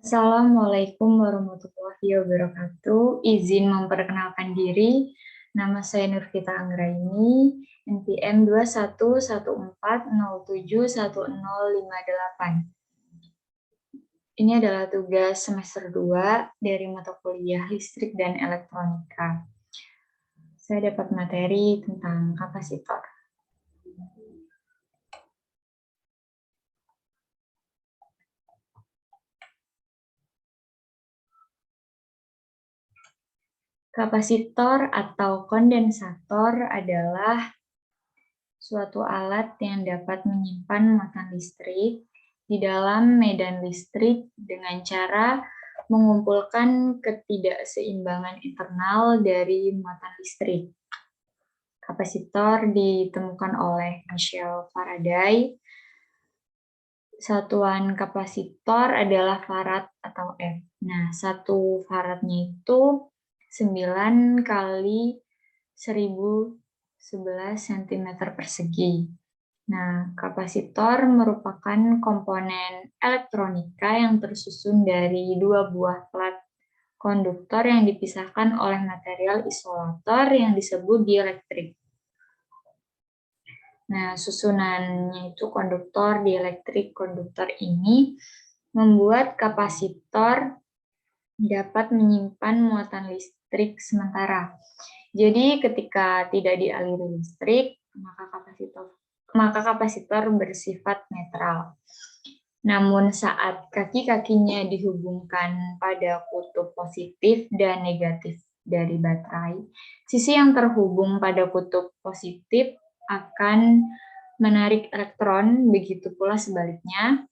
Assalamualaikum warahmatullahi wabarakatuh. Izin memperkenalkan diri. Nama saya Nurvita Anggraini, NPM 2114071058. Ini adalah tugas semester 2 dari mata kuliah Listrik dan Elektronika. Saya dapat materi tentang kapasitor. Kapasitor atau kondensator adalah suatu alat yang dapat menyimpan muatan listrik di dalam medan listrik dengan cara mengumpulkan ketidakseimbangan internal dari muatan listrik. Kapasitor ditemukan oleh Michael Faraday. Satuan kapasitor adalah farad atau F. Nah, satu faradnya itu 9 kali 1011 cm persegi. Nah, kapasitor merupakan komponen elektronika yang tersusun dari dua buah plat konduktor yang dipisahkan oleh material isolator yang disebut dielektrik. Nah, susunannya itu konduktor, dielektrik, konduktor ini membuat kapasitor dapat menyimpan muatan listrik sementara. Jadi, ketika tidak dialiri listrik, maka kapasitor bersifat netral. Namun saat kaki-kakinya dihubungkan pada kutub positif dan negatif dari baterai, sisi yang terhubung pada kutub positif akan menarik elektron, begitu pula sebaliknya,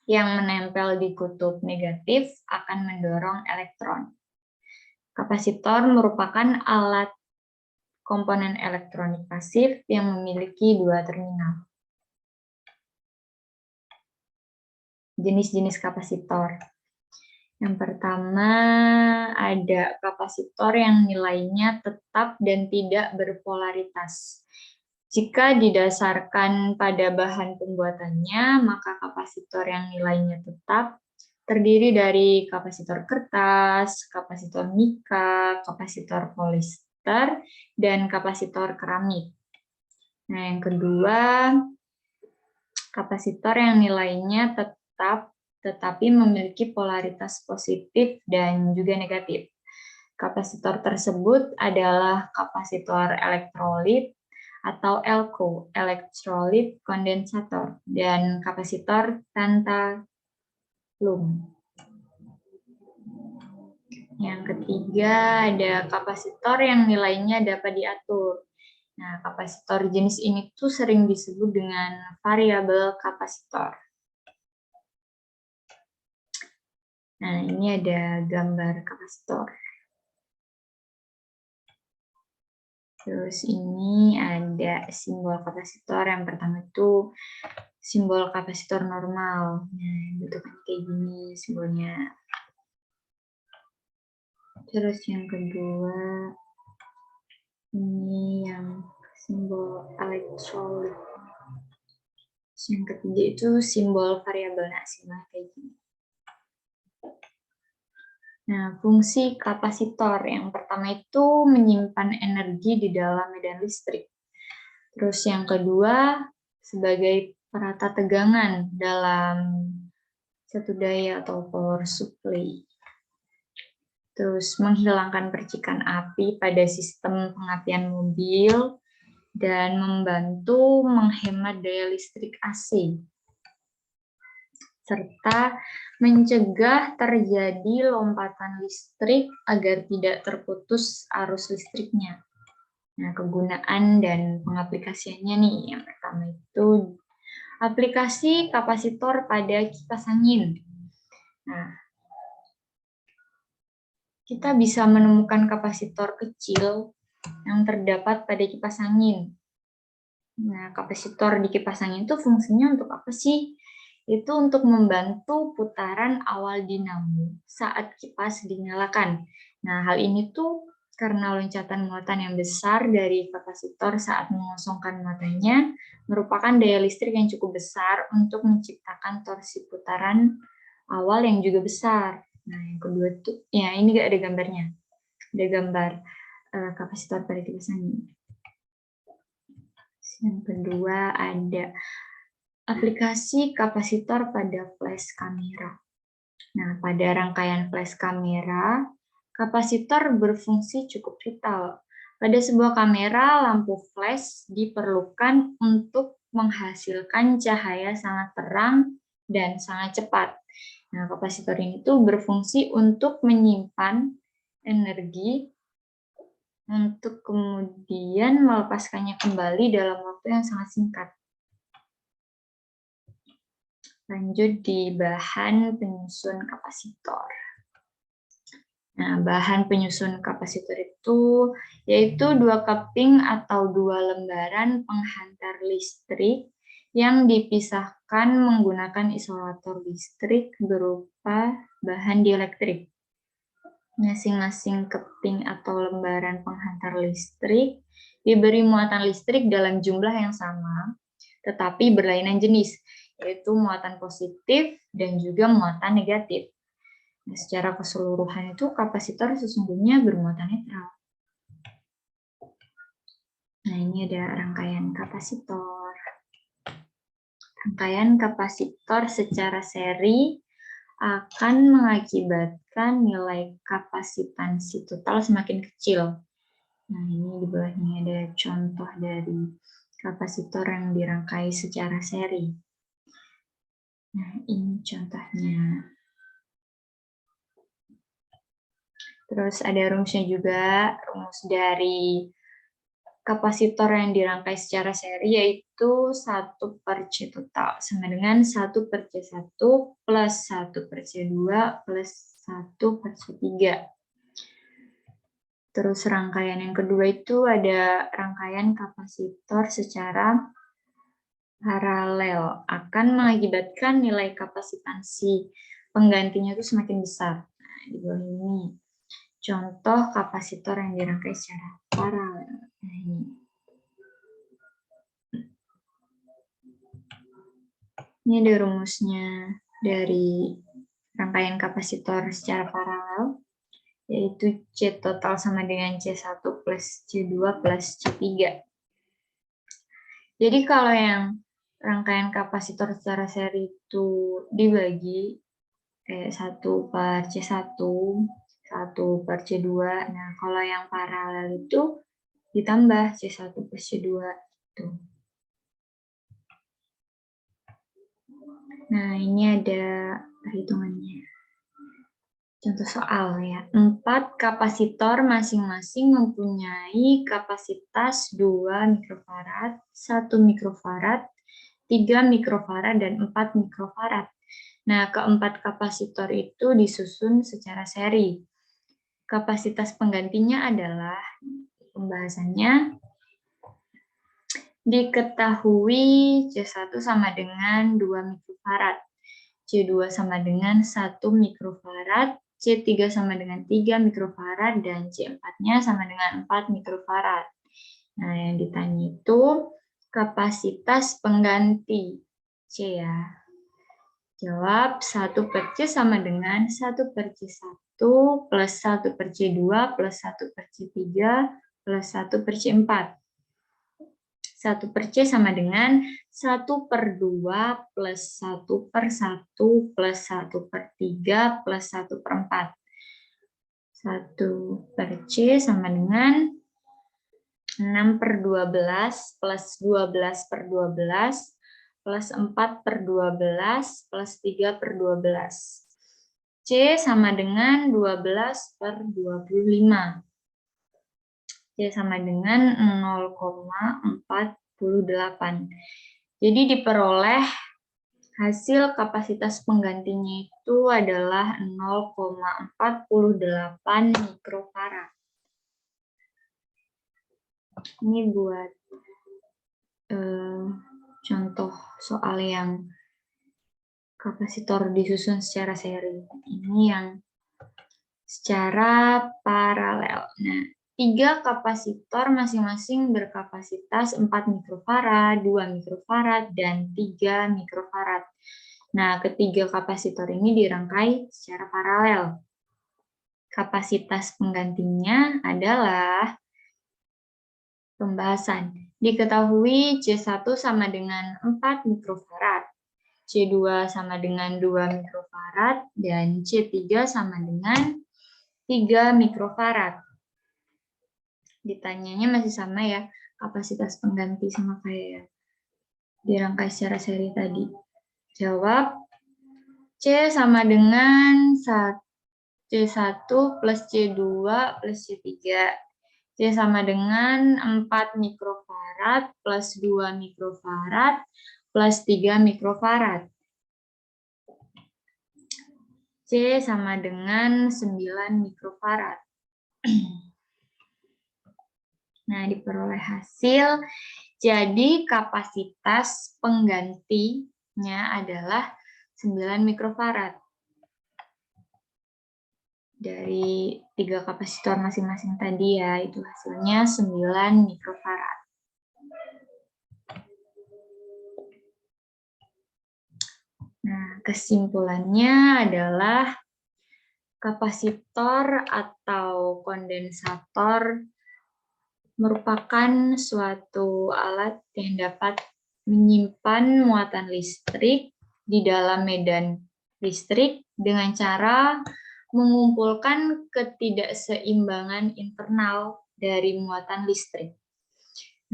yang menempel di kutub negatif akan mendorong elektron. Kapasitor merupakan alat komponen elektronik pasif yang memiliki dua terminal. Jenis-jenis kapasitor. Yang pertama ada kapasitor yang nilainya tetap dan tidak berpolaritas. Jika didasarkan pada bahan pembuatannya, maka kapasitor yang nilainya tetap terdiri dari kapasitor kertas, kapasitor mika, kapasitor polister, dan kapasitor keramik. Nah, yang kedua, kapasitor yang nilainya tetap tetapi memiliki polaritas positif dan juga negatif. Kapasitor tersebut adalah kapasitor elektrolit atau ELCO, elektrolit kondensator, dan kapasitor tantalum. Yang ketiga ada kapasitor yang nilainya dapat diatur. Nah, kapasitor jenis ini tuh sering disebut dengan variabel kapasitor. Nah, ini ada gambar kapasitor. Terus ini ada simbol kapasitor. Yang pertama itu simbol kapasitor normal. Nah, bentuknya kayak gini simbolnya. Terus yang kedua, ini yang simbol elektrolit. Yang ketiga itu simbol variabel. Nah, simbolnya kayak gini. Nah, fungsi kapasitor yang pertama itu menyimpan energi di dalam medan listrik. Terus yang kedua, sebagai perata tegangan dalam satu daya atau power supply. Terus menghilangkan percikan api pada sistem pengapian mobil dan membantu menghemat daya listrik AC. Serta mencegah terjadi lompatan listrik agar tidak terputus arus listriknya. Nah, kegunaan dan pengaplikasiannya nih, yang pertama itu aplikasi kapasitor pada kipas angin. Nah, kita bisa menemukan kapasitor kecil yang terdapat pada kipas angin. Nah, kapasitor di kipas angin itu fungsinya untuk apa sih? Itu untuk membantu putaran awal dinamo saat kipas dinyalakan. Nah, hal ini tuh karena loncatan muatan yang besar dari kapasitor saat mengosongkan muatannya merupakan daya listrik yang cukup besar untuk menciptakan torsi putaran awal yang juga besar. Nah, yang kedua tuh, ya ini nggak ada gambarnya. Ada gambar kapasitor pada kipas angin. Yang kedua ada aplikasi kapasitor pada flash kamera. Nah, pada rangkaian flash kamera, kapasitor berfungsi cukup vital. Pada sebuah kamera, lampu flash diperlukan untuk menghasilkan cahaya sangat terang dan sangat cepat. Nah, kapasitor ini tuh berfungsi untuk menyimpan energi untuk kemudian melepaskannya kembali dalam waktu yang sangat singkat. Lanjut di bahan penyusun kapasitor. Nah, bahan penyusun kapasitor itu yaitu 2 keping atau 2 lembaran penghantar listrik yang dipisahkan menggunakan isolator listrik berupa bahan dielektrik. Masing-masing keping atau lembaran penghantar listrik diberi muatan listrik dalam jumlah yang sama, tetapi berlainan jenis, yaitu muatan positif dan juga muatan negatif. Nah, secara keseluruhan itu kapasitor sesungguhnya bermuatan netral. Nah, ini ada rangkaian kapasitor. Rangkaian kapasitor secara seri akan mengakibatkan nilai kapasitansi total semakin kecil. Nah, ini di bawahnya ada contoh dari kapasitor yang dirangkai secara seri. Nah, ini contohnya. Terus ada rumusnya juga, rumus dari kapasitor yang dirangkai secara seri yaitu 1/C total sama dengan 1/C1 plus 1/C2 plus 1/C3. Terus rangkaian yang kedua itu ada rangkaian kapasitor secara paralel akan mengakibatkan nilai kapasitansi penggantinya itu semakin besar. Nah, di bawah ini contoh kapasitor yang dirangkai secara paralel. Nah, ini ada rumusnya dari rangkaian kapasitor secara paralel, yaitu C total sama dengan C1 plus C2 plus C3. Jadi kalau yang rangkaian kapasitor secara seri itu dibagi 1/C1, 1/C2. Nah, kalau yang paralel itu ditambah C1 plus C2. Tuh. Nah, ini ada perhitungannya. Contoh soal ya. 4 kapasitor masing-masing mempunyai kapasitas 2 mikrofarad, 1 mikrofarad, 3 mikrofarad, dan 4 mikrofarad. Nah, keempat kapasitor itu disusun secara seri. Kapasitas penggantinya adalah pembahasannya diketahui C1 sama dengan 2 mikrofarad, C2 sama dengan 1 mikrofarad, C3 sama dengan 3 mikrofarad, dan C4-nya sama dengan 4 mikrofarad. Nah, yang ditanya itu kapasitas pengganti C ya. Jawab 1/C sama dengan 1/C1 plus 1/C2 plus 1/C3 plus 1/C4. 1/C sama dengan 1/2 plus 1/1 plus 1/3 plus 1/4. 1/C sama dengan 6/12 plus 12/12 plus 4/12 plus 3/12. C sama dengan 12/25. C sama dengan 0,48. Jadi diperoleh hasil kapasitas penggantinya itu adalah 0,48 mikrofarad. Ini buat contoh soal yang kapasitor disusun secara seri. Ini yang secara paralel. Nah, 3 kapasitor masing-masing berkapasitas 4 mikrofarad, 2 mikrofarad, dan 3 mikrofarad. Nah, ketiga kapasitor ini dirangkai secara paralel. Kapasitas penggantinya adalah pembahasan. Diketahui C1 sama dengan 4 mikrofarad, C2 sama dengan 2 mikrofarad, dan C3 sama dengan 3 mikrofarad. Ditanyanya masih sama ya, kapasitas pengganti sama kayak dirangkai secara seri tadi. Jawab, C sama dengan C1 plus C2 plus C3. C sama dengan 4 mikrofarad plus 2 mikrofarad plus 3 mikrofarad. C sama dengan 9 mikrofarad. Nah, diperoleh hasil, jadi kapasitas penggantinya adalah 9 mikrofarad. Dari 3 kapasitor masing-masing tadi ya, itu hasilnya 9 mikrofarad. Nah, kesimpulannya adalah kapasitor atau kondensator merupakan suatu alat yang dapat menyimpan muatan listrik di dalam medan listrik dengan cara mengumpulkan ketidakseimbangan internal dari muatan listrik.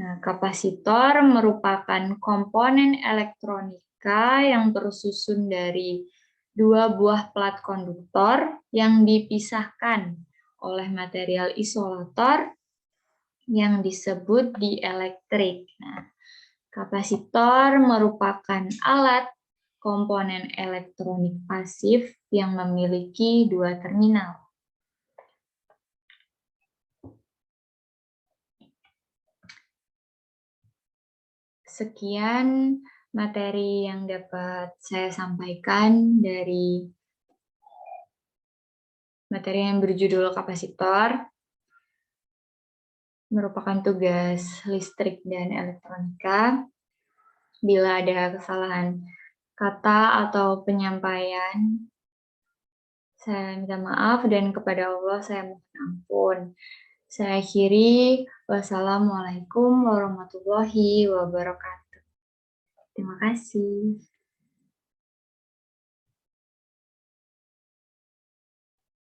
Nah, kapasitor merupakan komponen elektronika yang tersusun dari dua buah plat konduktor yang dipisahkan oleh material isolator yang disebut dielektrik. Nah, kapasitor merupakan alat komponen elektronik pasif yang memiliki dua terminal. Sekian materi yang dapat saya sampaikan dari materi yang berjudul kapasitor. Merupakan tugas listrik dan elektronika. Bila ada kesalahan kata atau penyampaian, saya minta maaf dan kepada Allah saya mohon ampun. Saya akhiri, wassalamualaikum warahmatullahi wabarakatuh. Terima kasih.